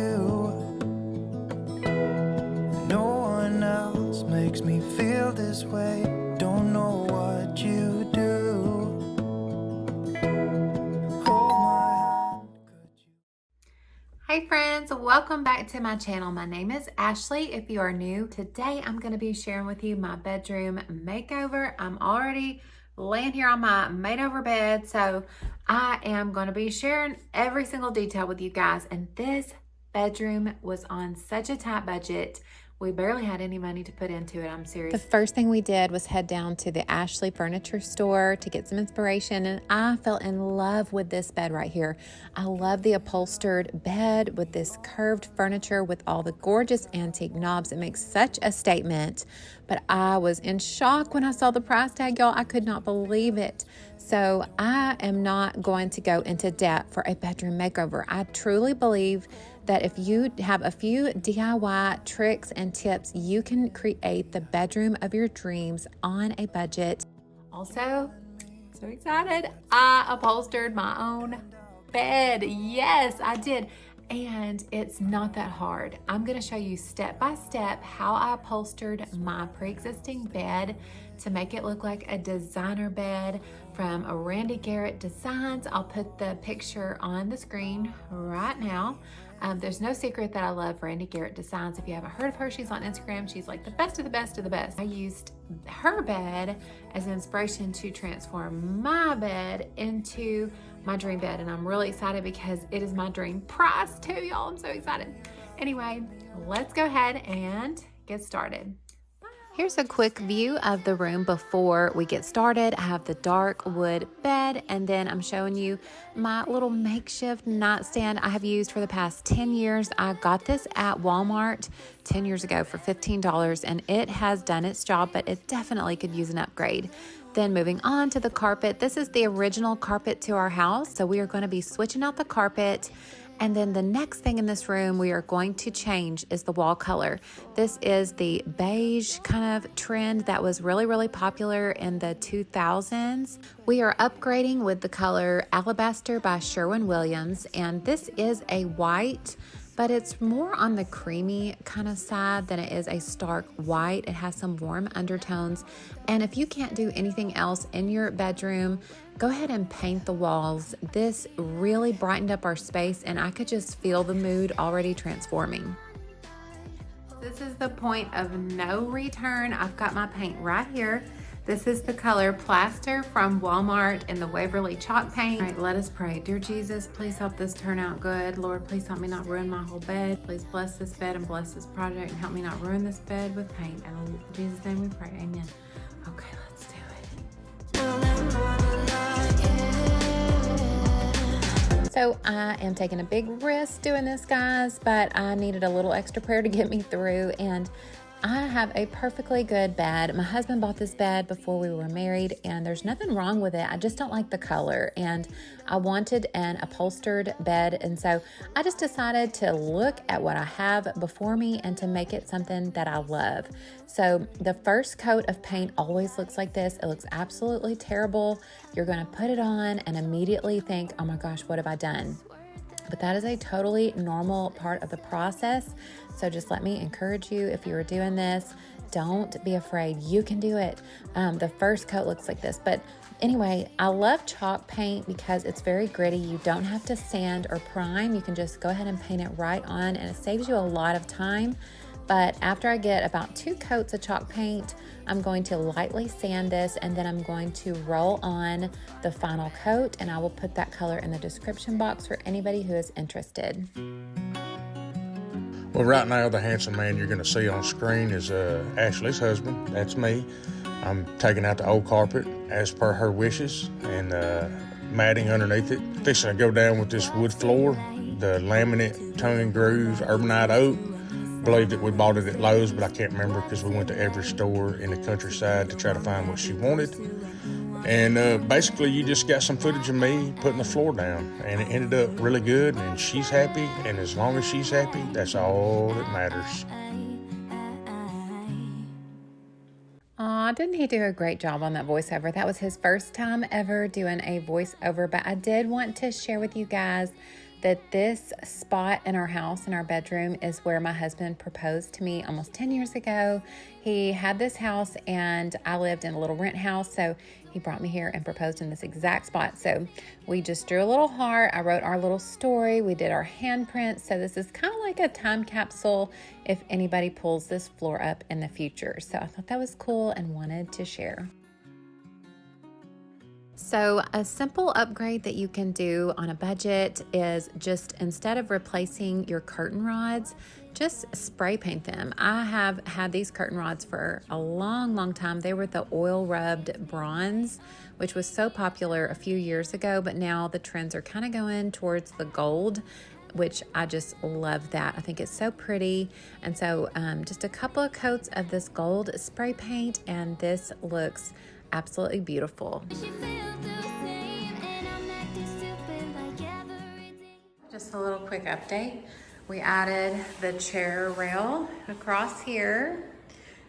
you. No one else makes me feel this way. Don't know what you do. Hold my hand, could you? Hey friends, welcome back to my channel. My name is Ashley. If you are new, today I'm going to be sharing with you my bedroom makeover. I'm already laying here on my made-over bed, so I am going to be sharing every single detail with you guys. And this bedroom was on such a tight budget. We barely had any money to put into it. I'm serious. The first thing we did was head down to the Ashley furniture store to get some inspiration, and I fell in love with this bed right here. I love the upholstered bed with this curved furniture with all the gorgeous antique knobs. It makes such a statement, but I was in shock when I saw the price tag, y'all. I could not believe it. So I am not going to go into depth for a bedroom makeover. I truly believe that if you have a few DIY tricks and tips, you can create the bedroom of your dreams on a budget. Also, so excited, I upholstered my own bed. Yes, I did. And it's not that hard. I'm gonna show you step by step how I upholstered my pre-existing bed to make it look like a designer bed from a Randy Garrett Designs. I'll put the picture on the screen right now. There's no secret that I love Randy Garrett Designs. If you haven't heard of her, she's on Instagram. She's like the best of the best of the best. I used her bed as an inspiration to transform my bed into my dream bed, and I'm really excited because it is my dream price too, y'all. I'm so excited. Anyway, let's go ahead and get started. Here's a quick view of the room before we get started. I have the dark wood bed, and then I'm showing you my little makeshift nightstand I have used for the past 10 years. I got this at Walmart 10 years ago for $15, and it has done its job, but it definitely could use an upgrade. Then moving on to the carpet. This is the original carpet to our house, so we are going to be switching out the carpet. And then the next thing in this room we are going to change is the wall color. This is the beige kind of trend that was really, really popular in the 2000s. We are upgrading with the color Alabaster by SHERWIN Williams, and this is a white, but it's more on the creamy kind of side than it is a stark white. It has some warm undertones. And if you can't do anything else in your bedroom, go ahead and paint the walls. This really brightened up our space, and I could just feel the mood already transforming. This is the point of no return. I've got my paint right here. This is the color Plaster from Walmart in the Waverly chalk paint. All right, let us pray. Dear Jesus, please help this turn out good. Lord, please help me not ruin my whole bed. Please bless this bed and bless this project and help me not ruin this bed with paint. And in Jesus' name we pray, amen. Okay, let's do it. So I am taking a big risk doing this, guys, but I needed a little extra prayer to get me through, and I have a perfectly good bed. My husband bought this bed before we were married, and there's nothing wrong with it. I just don't like the color, and I wanted an upholstered bed, and so I just decided to look at what I have before me and to make it something that I love. So the first coat of paint always looks like this. It looks absolutely terrible. You're going to put it on and immediately think, oh my gosh, what have I done? But that is a totally normal part of the process. So just let me encourage you, if you are doing this, don't be afraid. You can do it. The first coat looks like this. But anyway, I love chalk paint because it's very gritty. You don't have to sand or prime. You can just go ahead and paint it right on, and it saves you a lot of time. But after I get about 2 coats of chalk paint, I'm going to lightly sand this, and then I'm going to roll on the final coat, and I will put that color in the description box for anybody who is interested. Well, right now, the handsome man you're going to see on screen is Ashley's husband. That's me. I'm taking out the old carpet as per her wishes and matting underneath it. Fixing to go down with this wood floor, the laminate tongue and groove urbanite oak. Believe that we bought it at Lowe's, but I can't remember because we went to every store in the countryside to try to find what she wanted. And basically, you just got some footage of me putting the floor down, and it ended up really good, and she's happy, and as long as she's happy, that's all that matters. Aw, didn't he do a great job on that voiceover? That was his first time ever doing a voiceover, but I did want to share with you guys that this spot in our house, in our bedroom, is where my husband proposed to me almost 10 years ago. He had this house and I lived in a little rent house, so he brought me here and proposed in this exact spot. So we just drew a little heart. I wrote our little story. We did our handprints. So this is kind of like a time capsule if anybody pulls this floor up in the future. So I thought that was cool and wanted to share. So a simple upgrade that you can do on a budget is just, instead of replacing your curtain rods, just spray paint them. I have had these curtain rods for a long time. They were the oil rubbed bronze, which was so popular a few years ago, but now the trends are kind of going towards the gold, which I just love that. I think it's so pretty. And so just a couple of coats of this gold spray paint and this looks absolutely beautiful. Just a little quick update. We added the chair rail across here,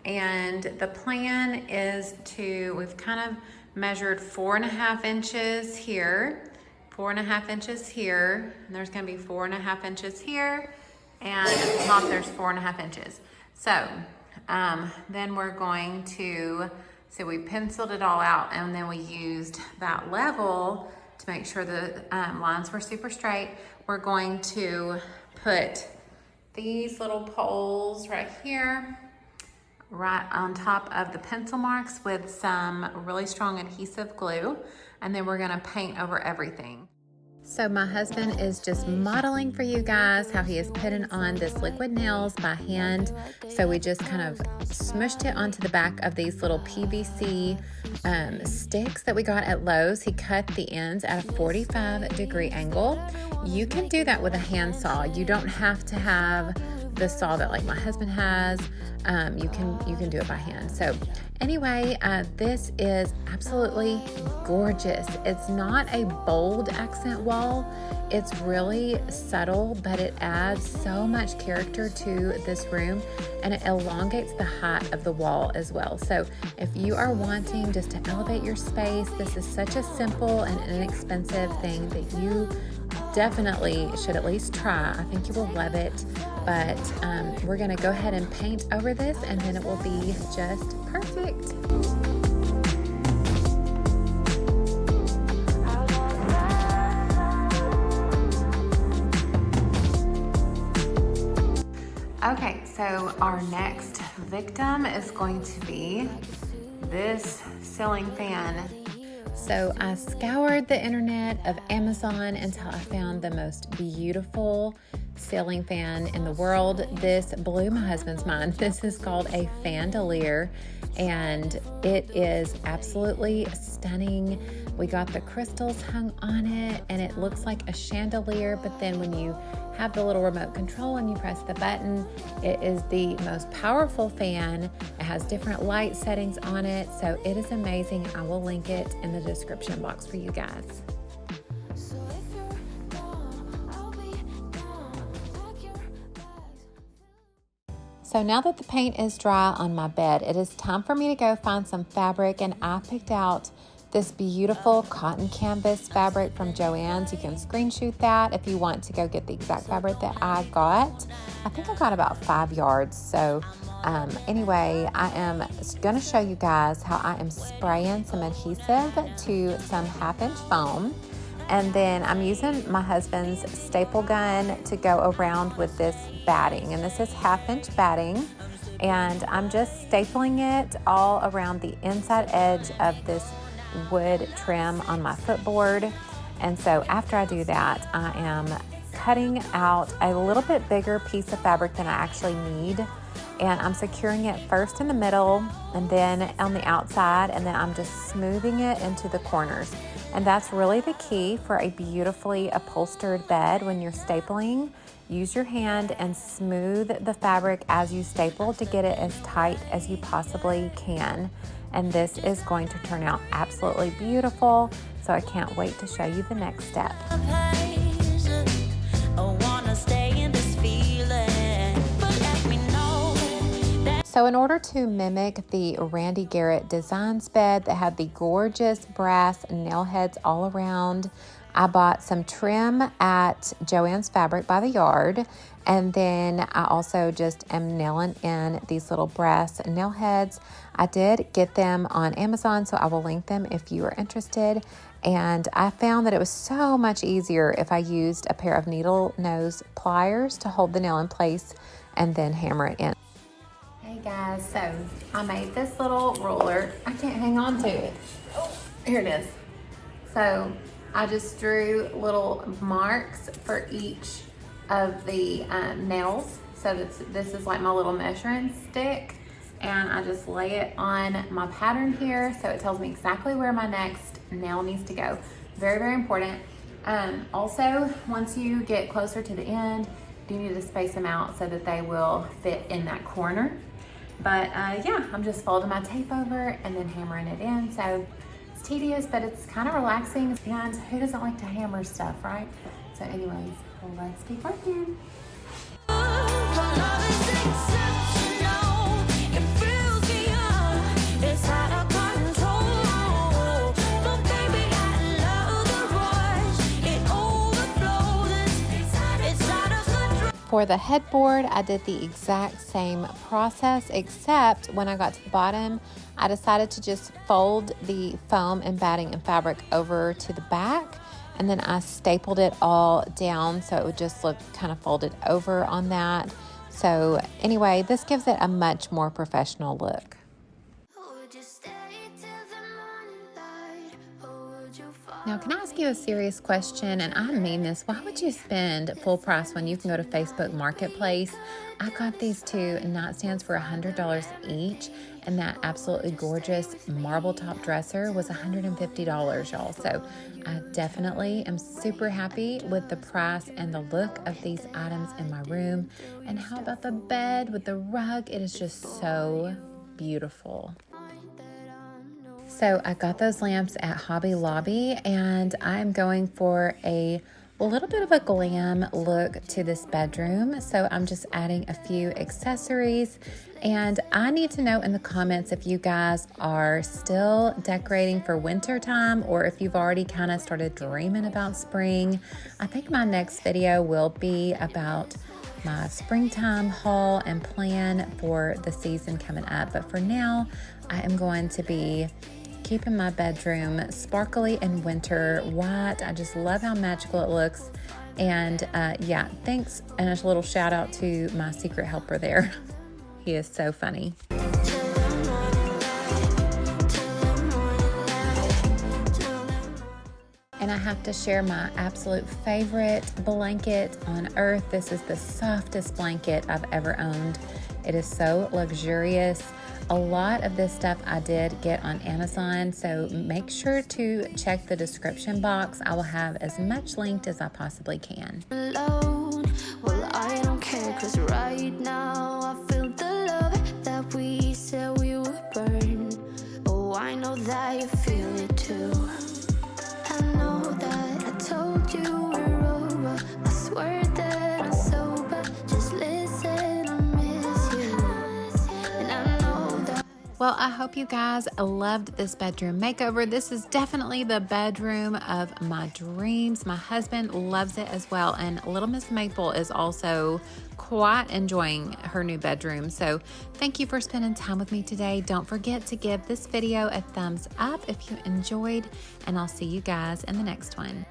and the plan is we've kind of measured 4.5 inches here, 4.5 inches here, and there's gonna be 4.5 inches here, and at the top there's 4.5 inches. So then we're going to, so we penciled it all out, and then we used that level to make sure the lines were super straight. We're going to put these little poles right here, right on top of the pencil marks with some really strong adhesive glue, and then we're gonna paint over everything. So my husband is just modeling for you guys how he is putting on this liquid nails by hand. So we just kind of smushed it onto the back of these little PVC sticks that we got at Lowe's. He cut the ends at a 45-degree angle. You can do that with a handsaw. You don't have to have the saw that like my husband has. You can do it by hand. So anyway, this is absolutely gorgeous. It's not a bold accent wall. It's really subtle, but it adds so much character to this room, and it elongates the height of the wall as well. So if you are wanting just to elevate your space, this is such a simple and inexpensive thing that you definitely should at least try. I think you will love it, but we're gonna go ahead and paint over this, and then it will be just perfect. Okay, so our next victim is going to be this ceiling fan. So I scoured the internet of Amazon until I found the most beautiful ceiling fan in the world. This blew my husband's mind. This is called a Fandelier, and it is absolutely stunning. We got the crystals hung on it, and it looks like a chandelier, but then when you have the little remote control and you press the button, it is the most powerful fan. It has different light settings on it, so it is amazing. I will link it in the description box for you guys. So now that the paint is dry on my bed, it is time for me to go find some fabric, and I picked out this beautiful cotton canvas fabric from Joann's. You can screenshot that if you want to go get the exact fabric that I got. I think I got about 5 yards. So anyway, I am going to show you guys how I am spraying some adhesive to some 1/2-inch foam. And then I'm using my husband's staple gun to go around with this batting. And this is 1/2-inch batting. And I'm just stapling it all around the inside edge of this wood trim on my footboard. And so after I do that, I am cutting out a little bit bigger piece of fabric than I actually need, and I'm securing it first in the middle and then on the outside, and then I'm just smoothing it into the corners. And that's really the key for a beautifully upholstered bed. When you're stapling, use your hand and smooth the fabric as you staple to get it as tight as you possibly can. And this is going to turn out absolutely beautiful, so I can't wait to show you the next step. So in order to mimic the Randy Garrett Designs bed that had the gorgeous brass nail heads all around, I bought some trim at Joann's Fabric by the Yard. And then I also just am nailing in these little brass nail heads. I did get them on Amazon, so I will link them if you are interested. And I found that it was so much easier if I used a pair of needle nose pliers to hold the nail in place and then hammer it in. Hey guys, so I made this little ruler. I can't hang on to it. Oh, here it is. So I just drew little marks for each of the nails. So this is like my little measuring stick, and I just lay it on my pattern here so it tells me exactly where my next nail needs to go. Very, very important. Also, once you get closer to the end, you need to space them out so that they will fit in that corner. But yeah, I'm just folding my tape over and then hammering it in. So it's tedious, but it's kind of relaxing. And who doesn't like to hammer stuff, right? So anyways, let's keep working. For the headboard, I did the exact same process, except when I got to the bottom, I decided to just fold the foam and batting and fabric over to the back, and then I stapled it all down so it would just look kind of folded over on that. So anyway, this gives it a much more professional look. Now, can I ask you a serious question? And I mean this. Why would you spend full price when you can go to Facebook Marketplace? I got these two nightstands for $100 each, and that absolutely gorgeous marble top dresser was $150, y'all. So I definitely am super happy with the price and the look of these items in my room. And how about the bed with the rug? It is just so beautiful. So I got those lamps at Hobby Lobby, and I'm going for a little bit of a glam look to this bedroom. So I'm just adding a few accessories, and I need to know in the comments if you guys are still decorating for winter time or if you've already kind of started dreaming about spring. I think my next video will be about my springtime haul and plan for the season coming up. But for now, I am going to be keeping my bedroom sparkly and winter white. I just love how magical it looks. And yeah, thanks, and a little shout out to my secret helper there. He is so funny. And I have to share my absolute favorite blanket on earth. This is the softest blanket I've ever owned. It is so luxurious. A lot of this stuff I did get on Amazon, so make sure to check the description box. I will have as much linked as I possibly can. Alone. Well, I don't care, 'cause right now I feel the love that we said we would burn. Oh, I know that you feel it too. I know that I told you we're over. I swear that I'm sober. Just listen, I miss you. And I know that. Well, I hope you guys loved this bedroom makeover. This is definitely the bedroom of my dreams. My husband loves it as well, and little Miss Maple is also quite enjoying her new bedroom. So thank you for spending time with me today. Don't forget to give this video a thumbs up if you enjoyed, and I'll see you guys in the next one.